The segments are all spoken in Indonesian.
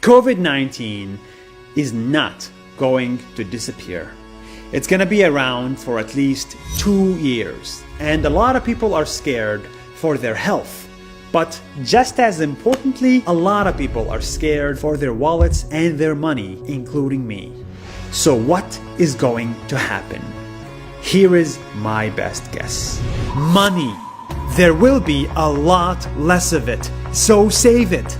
COVID-19 is not going to disappear. It's going to be around for at least 2 years, and a lot of people are scared for their health. But just as importantly, a lot of people are scared for their wallets and their money, including me. So what is going to happen? Here is my best guess. Money. There will be a lot less of it, so save it.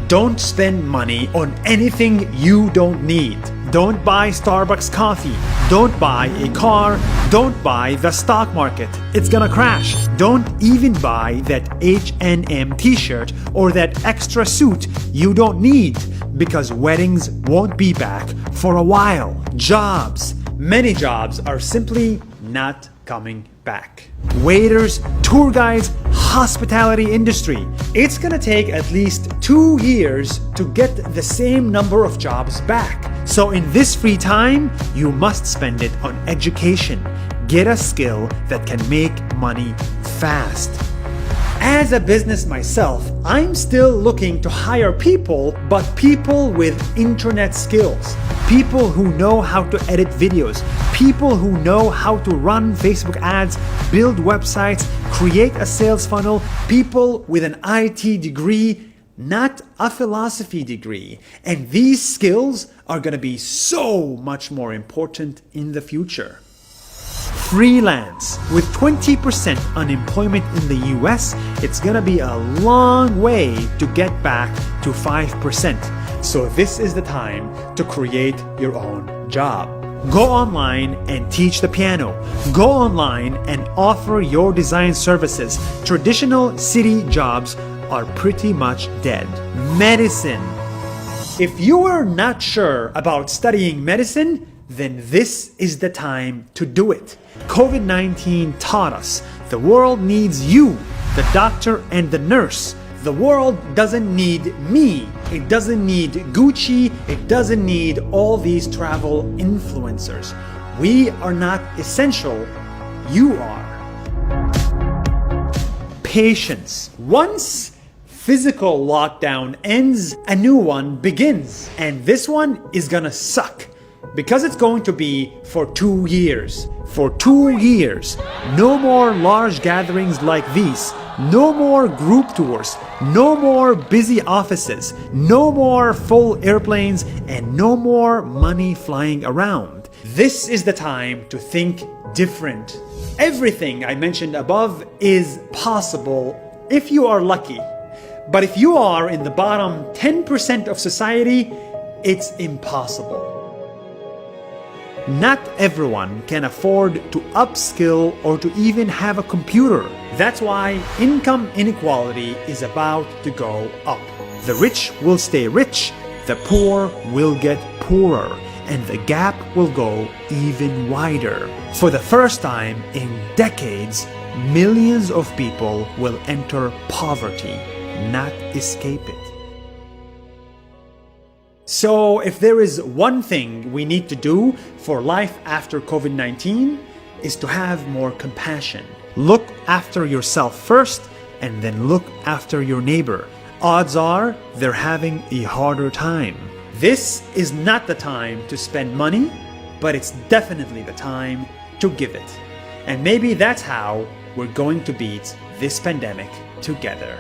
Don't spend money on anything you don't need. Don't buy Starbucks coffee. Don't buy a car. Don't buy the stock market. It's gonna crash. Don't even buy that H&M t-shirt or that extra suit you don't need, because weddings won't be back for a while. Jobs. Many jobs are simply not coming back. Waiters, tour guides, hospitality industry. It's gonna take at least 2 years to get the same number of jobs back. So in this free time, you must spend it on education. Get a skill that can make money fast. As a business myself, I'm still looking to hire people, but people with internet skills. People who know how to edit videos. People who know how to run Facebook ads, build websites, create a sales funnel. People with an IT degree, not a philosophy degree. And these skills are going to be so much more important in the future. Freelance. With 20% unemployment in the US, it's gonna be a long way to get back to 5%. So this is the time to create your own job. Go online and teach the piano. Go online and offer your design services. Traditional city jobs are pretty much dead. Medicine. If you are not sure about studying medicine, then this is the time to do it. COVID-19 taught us the world needs you, the doctor and the nurse. The world doesn't need me. It doesn't need Gucci. It doesn't need all these travel influencers. We are not essential. You are. Patience. Once physical lockdown ends, a new one begins. And this one is gonna suck, because it's going to be for 2 years. For 2 years, no more large gatherings like these, no more group tours, no more busy offices, no more full airplanes, and no more money flying around. This is the time to think different. Everything I mentioned above is possible if you are lucky. But if you are in the bottom 10% of society, it's impossible. Not everyone can afford to upskill or to even have a computer. That's why income inequality is about to go up. The rich will stay rich, the poor will get poorer, and the gap will go even wider. For the first time in decades, millions of people will enter poverty, not escape it. So if there is one thing we need to do for life after COVID-19, is to have more compassion. Look after yourself first, and then look after your neighbor. Odds are they're having a harder time. This is not the time to spend money, but it's definitely the time to give it. And maybe that's how we're going to beat this pandemic together.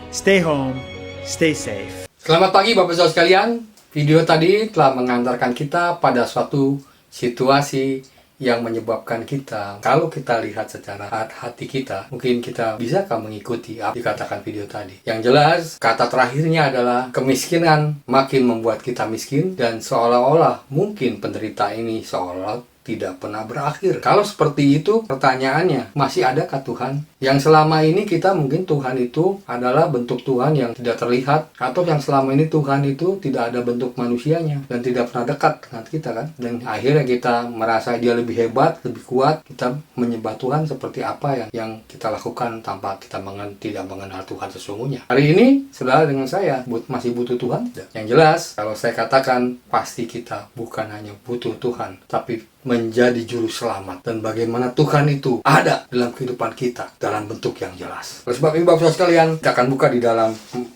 Stay home, stay safe. Selamat pagi Bapak-Ibu sekalian. Video tadi telah mengantarkan kita pada suatu situasi yang menyebabkan kita, kalau kita lihat secara hati kita, mungkin kita bisakah mengikuti apa dikatakan video tadi. Yang jelas, kata terakhirnya adalah kemiskinan makin membuat kita miskin, dan seolah-olah mungkin penderita ini seolah tidak pernah berakhir. Kalau seperti itu, pertanyaannya, masih adakah Tuhan? Yang selama ini kita mungkin Tuhan itu adalah bentuk Tuhan yang tidak terlihat, atau yang selama ini Tuhan itu tidak ada bentuk manusianya dan tidak pernah dekat dengan kita kan? Dan akhirnya kita merasa dia lebih hebat, lebih kuat. Kita menyembah Tuhan seperti apa yang kita lakukan tanpa kita tidak mengenal Tuhan sesungguhnya. Hari ini, saudara dengan saya masih butuh Tuhan? Tidak. Yang jelas, kalau saya katakan pasti kita bukan hanya butuh Tuhan, tapi menjadi juru selamat, dan bagaimana Tuhan itu ada dalam kehidupan kita dalam bentuk yang jelas. Oleh sebab itu Bapak-Ibu sekalian, kita akan buka di dalam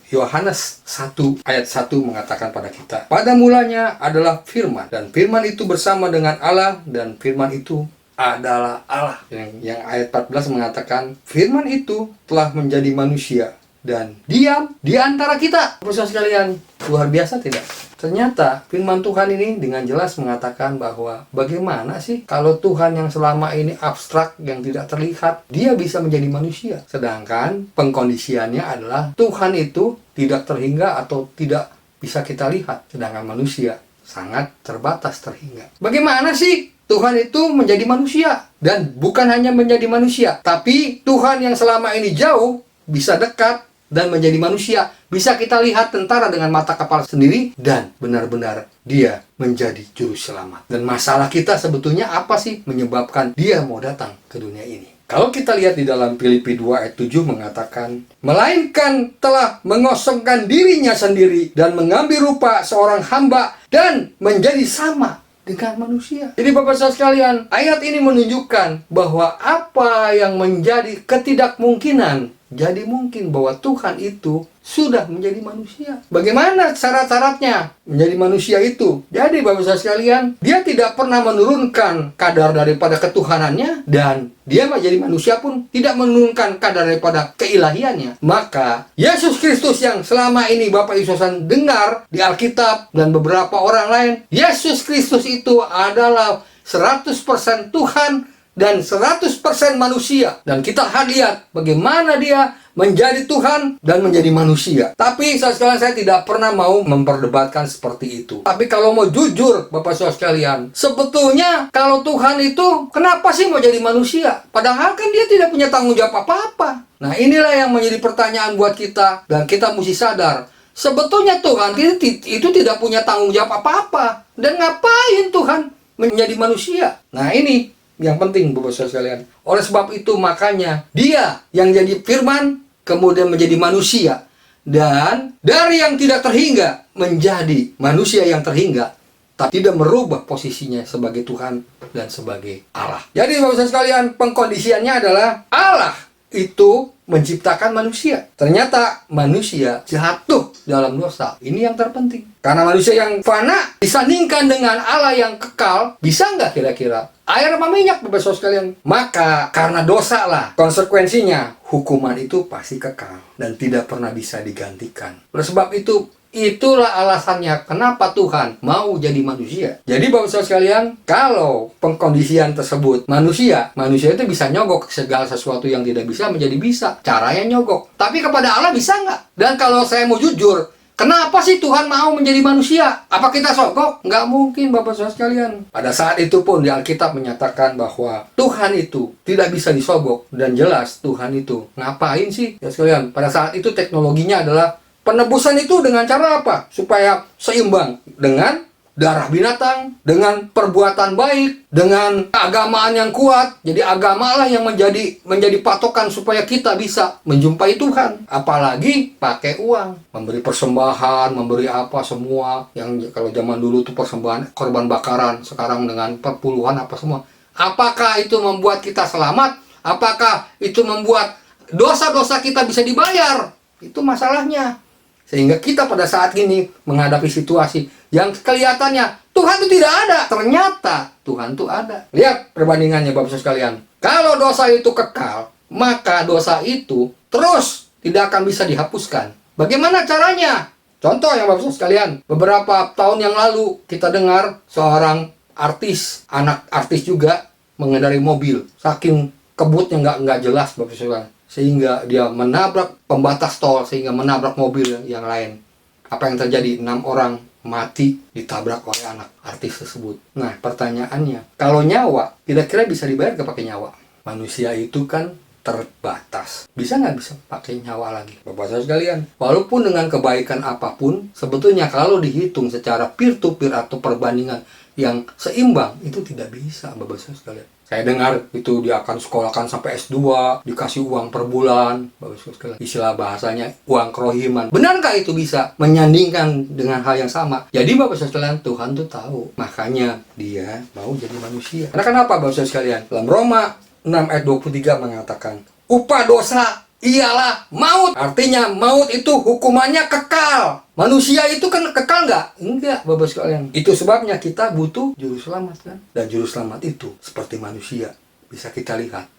Yohanes 1 ayat 1 mengatakan pada kita, pada mulanya adalah firman, dan firman itu bersama dengan Allah, dan firman itu adalah Allah. Yang ayat 14 mengatakan, firman itu telah menjadi manusia dan diam di antara kita. Saudara sekalian, luar biasa tidak? Ternyata firman Tuhan ini dengan jelas mengatakan bahwa bagaimana sih kalau Tuhan yang selama ini abstrak, yang tidak terlihat, dia bisa menjadi manusia. Sedangkan pengkondisiannya adalah Tuhan itu tidak terhingga atau tidak bisa kita lihat. Sedangkan manusia sangat terbatas terhingga. Bagaimana sih Tuhan itu menjadi manusia? Dan bukan hanya menjadi manusia, tapi Tuhan yang selama ini jauh bisa dekat dan menjadi manusia, bisa kita lihat tentara dengan mata kepala sendiri, dan benar-benar dia menjadi juru selamat. Dan masalah kita sebetulnya apa sih menyebabkan dia mau datang ke dunia ini? Kalau kita lihat di dalam Filipi 2 ayat 7 mengatakan, melainkan telah mengosongkan dirinya sendiri dan mengambil rupa seorang hamba dan menjadi sama dengan manusia. Jadi Bapak Saudara sekalian, ayat ini menunjukkan bahwa apa yang menjadi ketidakmungkinan jadi mungkin, bahwa Tuhan itu sudah menjadi manusia. Bagaimana syarat-syaratnya menjadi manusia itu? Jadi Bapak Saudara sekalian, dia tidak pernah menurunkan kadar daripada ketuhanannya, dan dia menjadi manusia pun tidak menurunkan kadar daripada keilahiannya. Maka Yesus Kristus yang selama ini Bapak Ibu Saudara dengar di Alkitab dan beberapa orang lain, Yesus Kristus itu adalah 100% Tuhan dan 100% manusia. Dan kita lihat bagaimana dia menjadi Tuhan dan menjadi manusia. Tapi saudara sekalian, saya tidak pernah mau memperdebatkan seperti itu. Tapi kalau mau jujur Bapak saudara sekalian, sebetulnya kalau Tuhan itu kenapa sih mau jadi manusia? Padahal kan dia tidak punya tanggung jawab apa-apa. Nah, inilah yang menjadi pertanyaan buat kita, dan kita mesti sadar, sebetulnya Tuhan itu tidak punya tanggung jawab apa-apa. Dan ngapain Tuhan menjadi manusia? Nah, ini yang penting Bapak Saudara sekalian. Oleh sebab itu makanya dia yang jadi firman kemudian menjadi manusia, dan dari yang tidak terhingga menjadi manusia yang terhingga, tapi tidak merubah posisinya sebagai Tuhan dan sebagai Allah. Jadi Bapak Saudara sekalian, pengkondisiannya adalah Allah itu menciptakan manusia. Ternyata manusia jatuh dalam dosa. Ini yang terpenting. Karena manusia yang fana disandingkan dengan Allah yang kekal, bisa nggak kira-kira air sama minyak Bapak Saudara sekalian? Maka karena dosa lah konsekuensinya, hukuman itu pasti kekal dan tidak pernah bisa digantikan. Oleh sebab itu, itulah alasannya kenapa Tuhan mau jadi manusia. Jadi Bapak Saudara sekalian, kalau pengkondisian tersebut manusia itu bisa nyogok segala sesuatu yang tidak bisa menjadi bisa. Caranya nyogok. Tapi kepada Allah bisa nggak? Dan kalau saya mau jujur, kenapa sih Tuhan mau menjadi manusia? Apa kita sogok? Nggak mungkin Bapak Saudara sekalian. Pada saat itu pun di Alkitab menyatakan bahwa Tuhan itu tidak bisa disogok. Dan jelas Tuhan itu ngapain sih? Ya sekalian, pada saat itu teknologinya adalah penebusan itu dengan cara apa? Supaya seimbang dengan darah binatang, dengan perbuatan baik, dengan keagamaan yang kuat. Jadi agamalah yang menjadi patokan supaya kita bisa menjumpai Tuhan. Apalagi pakai uang, memberi persembahan, memberi apa semua. Yang kalau zaman dulu tuh persembahan korban bakaran, sekarang dengan perpuluhan apa semua. Apakah itu membuat kita selamat? Apakah itu membuat dosa-dosa kita bisa dibayar? Itu masalahnya. Sehingga kita pada saat ini menghadapi situasi yang kelihatannya Tuhan itu tidak ada. Ternyata Tuhan itu ada. Lihat perbandingannya Bapak Saudara sekalian. Kalau dosa itu kekal, maka dosa itu terus tidak akan bisa dihapuskan. Bagaimana caranya? Contoh yang Bapak Saudara sekalian, beberapa tahun yang lalu kita dengar seorang artis, anak artis juga, mengendarai mobil. Saking kebutnya nggak jelas Bapak Saudara. Sehingga dia menabrak pembatas tol, sehingga menabrak mobil yang lain. Apa yang terjadi? 6 orang mati ditabrak oleh anak artis tersebut. Nah, pertanyaannya, kalau nyawa, kira-kira bisa dibayar nggak pakai nyawa? Manusia itu kan terbatas. Bisa nggak bisa pakai nyawa lagi? Bapak Saudara sekalian, walaupun dengan kebaikan apapun, sebetulnya kalau dihitung secara peer-to-peer atau perbandingan yang seimbang, itu tidak bisa Bapak Saudara sekalian. Saya dengar itu dia akan sekolahkan sampai S2, dikasih uang per bulan. Bagus sekali. Istilah bahasanya uang kerohiman. Benarkah itu bisa menyandingkan dengan hal yang sama? Jadi Bapak Saudara sekalian, Tuhan tuh tahu. Makanya dia mau jadi manusia. Karena kenapa Bapak Saudara sekalian? Dalam Roma 6 ayat 23 mengatakan, upah dosa ialah maut. Artinya maut itu hukumannya kekal. Manusia itu kan kekal nggak? Enggak, Bapak sekalian. Itu sebabnya kita butuh juru selamat kan. Dan juru selamat itu seperti manusia, bisa kita lihat.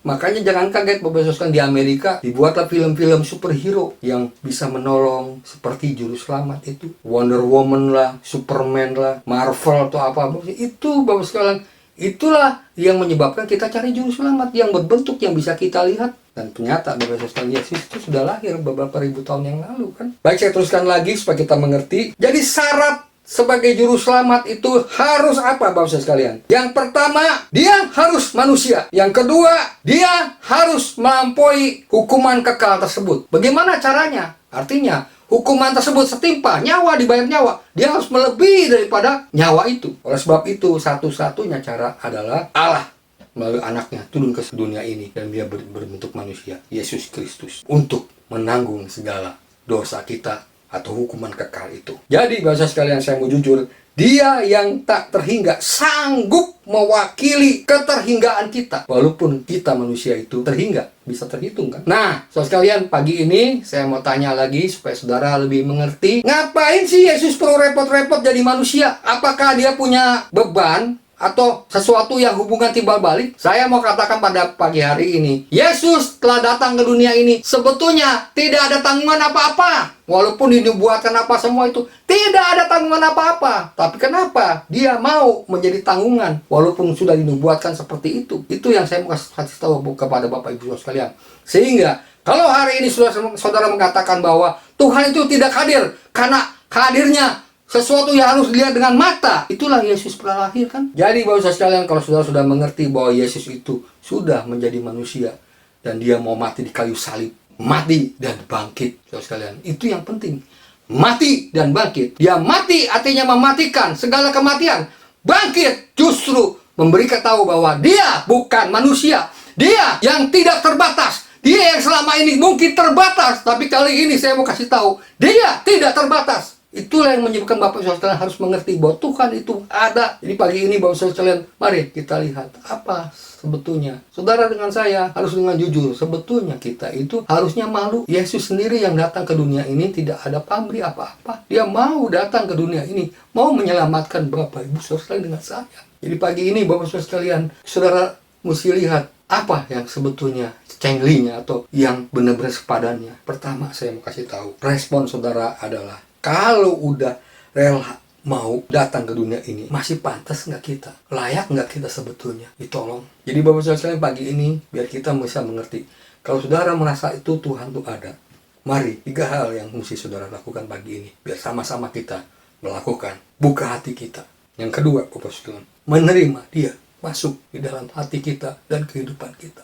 Makanya jangan kaget Bapak sekalian, di Amerika dibuatlah film-film superhero yang bisa menolong seperti juru selamat itu. Wonder Woman lah, Superman lah, Marvel atau apa. Itu Bapak sekalian, itulah yang menyebabkan kita cari juru selamat yang berbentuk yang bisa kita lihat. Dan ternyata Bapak sekalian, Yesus itu sudah lahir beberapa ribu tahun yang lalu kan. Baik, saya teruskan lagi supaya kita mengerti. Jadi syarat sebagai juru selamat itu harus apa Bapak sekalian? Yang pertama, dia harus manusia. Yang kedua, dia harus melampaui hukuman kekal tersebut. Bagaimana caranya? Artinya, hukuman tersebut setimpa, nyawa dibayar nyawa. Dia harus melebihi daripada nyawa itu. Oleh sebab itu, satu-satunya cara adalah Allah melalui anaknya turun ke dunia ini. Dan dia berbentuk manusia, Yesus Kristus, untuk menanggung segala dosa kita atau hukuman kekal itu. Jadi bahasa sekalian, saya mau jujur, dia yang tak terhingga sanggup mewakili keterhinggaan kita. Walaupun kita manusia itu terhingga, bisa terhitung kan. Nah, saudara sekalian, pagi ini saya mau tanya lagi supaya saudara lebih mengerti. Ngapain sih Yesus perlu repot-repot jadi manusia? Apakah dia punya beban atau sesuatu yang hubungan timbal balik? Saya mau katakan pada pagi hari ini, Yesus telah datang ke dunia ini sebetulnya tidak ada tanggungan apa-apa. Walaupun dinubuatkan apa semua itu, tidak ada tanggungan apa-apa. Tapi kenapa dia mau menjadi tanggungan walaupun sudah dinubuatkan seperti itu? Itu yang saya mau kasih tahu kepada Bapak Ibu sekalian. Sehingga kalau hari ini saudara mengatakan bahwa Tuhan itu tidak hadir karena hadirnya sesuatu yang harus dilihat dengan mata, itulah Yesus pernah lahir kan. Jadi Bapak sekalian, kalau saudara sudah mengerti bahwa Yesus itu sudah menjadi manusia dan dia mau mati di kayu salib, mati dan bangkit, saudara sekalian, itu yang penting. Mati dan bangkit. Dia mati artinya mematikan segala kematian. Bangkit justru memberikan tahu bahwa dia bukan manusia. Dia yang tidak terbatas. Dia yang selama ini mungkin terbatas, tapi kali ini saya mau kasih tahu, dia tidak terbatas. Itulah yang menyebabkan Bapak Saudara sekalian harus mengerti bahwa Tuhan itu ada. Jadi pagi ini Bapak Saudara sekalian, mari kita lihat apa sebetulnya. Saudara dengan saya harus dengan jujur, sebetulnya kita itu harusnya malu. Yesus sendiri yang datang ke dunia ini tidak ada pamrih apa-apa. Dia mau datang ke dunia ini, mau menyelamatkan Bapak Ibu Saudara sekalian dengan saya. Jadi pagi ini Bapak Saudara sekalian, saudara mesti lihat apa yang sebetulnya cenglinya atau yang benar-benar sepadannya. Pertama saya mau kasih tahu, respon saudara adalah, kalau udah rela mau datang ke dunia ini, masih pantas nggak kita? Layak nggak kita sebetulnya ditolong? Jadi Bapak Saudara sekalian, pagi ini biar kita bisa mengerti. Kalau saudara merasa itu Tuhan tuh ada, mari 3 hal yang mesti saudara lakukan pagi ini. Biar sama-sama kita melakukan. Buka hati kita. Yang kedua Bapak sekalian, menerima dia masuk di dalam hati kita dan kehidupan kita.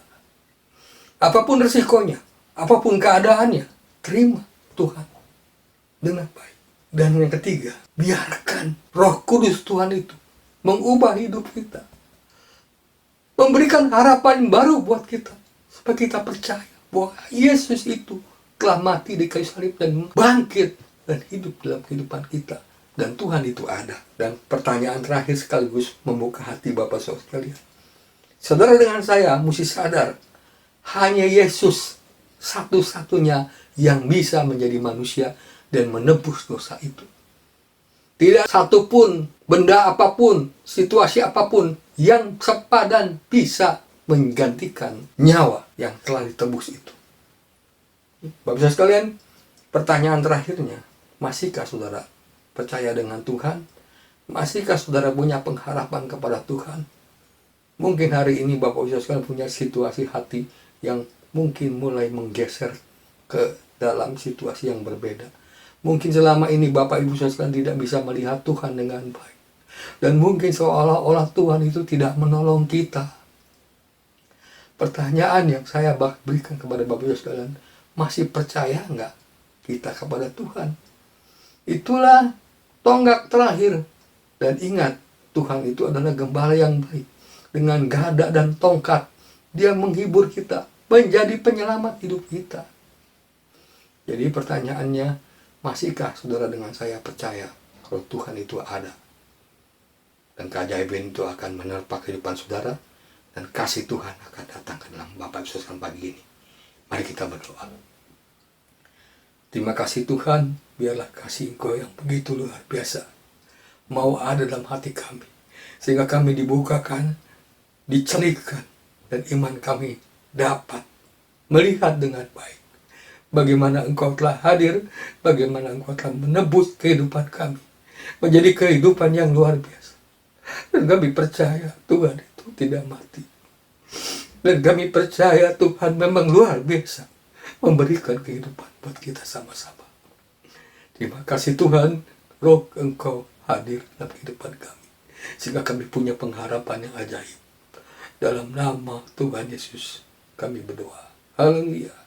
Apapun resikonya, apapun keadaannya, terima Tuhan dengan baik. Dan yang ketiga, biarkan Roh Kudus Tuhan itu mengubah hidup kita, memberikan harapan baru buat kita, supaya kita percaya bahwa Yesus itu telah mati di kayu salib dan bangkit dan hidup dalam kehidupan kita, dan Tuhan itu ada. Dan pertanyaan terakhir sekaligus membuka hati Bapak Saudara sekalian, saudara dengan saya mesti sadar, hanya Yesus satu-satunya yang bisa menjadi manusia dan menebus dosa itu. Tidak satupun, benda apapun, situasi apapun yang sepadan bisa menggantikan nyawa yang telah ditebus itu. Bapak Saudara sekalian, pertanyaan terakhirnya, masihkah saudara percaya dengan Tuhan? Masihkah saudara punya pengharapan kepada Tuhan? Mungkin hari ini Bapak Saudara sekalian punya situasi hati yang mungkin mulai menggeser ke dalam situasi yang berbeda. Mungkin selama ini Bapak Ibu sekalian tidak bisa melihat Tuhan dengan baik. Dan mungkin seolah-olah Tuhan itu tidak menolong kita. Pertanyaan yang saya berikan kepada Bapak Ibu sekalian, masih percaya nggak kita kepada Tuhan? Itulah tonggak terakhir. Dan ingat, Tuhan itu adalah gembala yang baik. Dengan gada dan tongkat, dia menghibur kita, menjadi penyelamat hidup kita. Jadi pertanyaannya, masihkah saudara dengan saya percaya kalau Tuhan itu ada? Dan keajaiban itu akan menerpa kehidupan saudara, dan kasih Tuhan akan datang ke dalam Bapak Ibu sekalian pagi ini. Mari kita berdoa. Terima kasih Tuhan, biarlah kasih Engkau yang begitu luar biasa mau ada dalam hati kami, sehingga kami dibukakan, dicelikkan, dan iman kami dapat melihat dengan baik bagaimana Engkau telah hadir, bagaimana Engkau telah menebus kehidupan kami menjadi kehidupan yang luar biasa. Dan kami percaya Tuhan itu tidak mati. Dan kami percaya Tuhan memang luar biasa memberikan kehidupan buat kita sama-sama. Terima kasih Tuhan, Roh Engkau hadir dalam kehidupan kami, sehingga kami punya pengharapan yang ajaib. Dalam nama Tuhan Yesus kami berdoa. Haleluya.